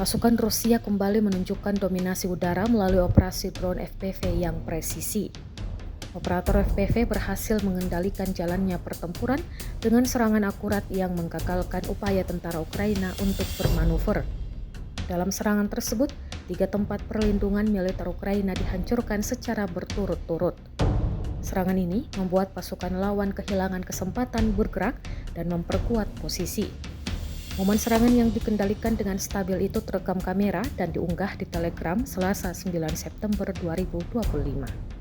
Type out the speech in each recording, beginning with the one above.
Pasukan Rusia kembali menunjukkan dominasi udara melalui operasi drone FPV yang presisi. Operator FPV berhasil mengendalikan jalannya pertempuran dengan serangan akurat yang menggagalkan upaya tentara Ukraina untuk bermanuver. Dalam serangan tersebut, 3 tempat perlindungan militer Ukraina dihancurkan secara berturut-turut. Serangan ini membuat pasukan lawan kehilangan kesempatan bergerak dan memperkuat posisi. Momen serangan yang dikendalikan dengan stabil itu terekam kamera dan diunggah di Telegram Selasa 9 September 2025.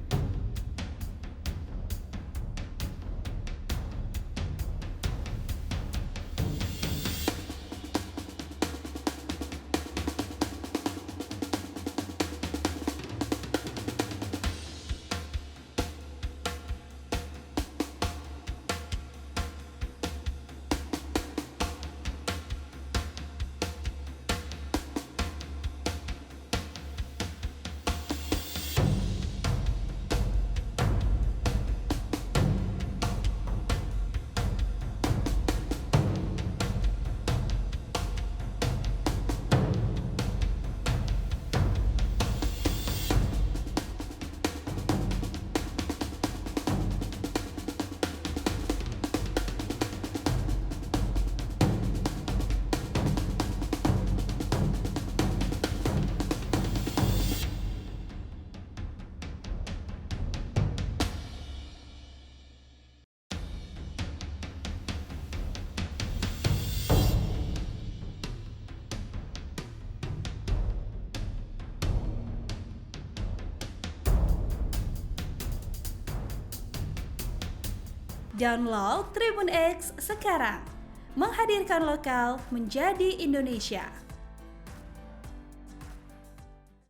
Download Tribun X sekarang, menghadirkan lokal menjadi Indonesia.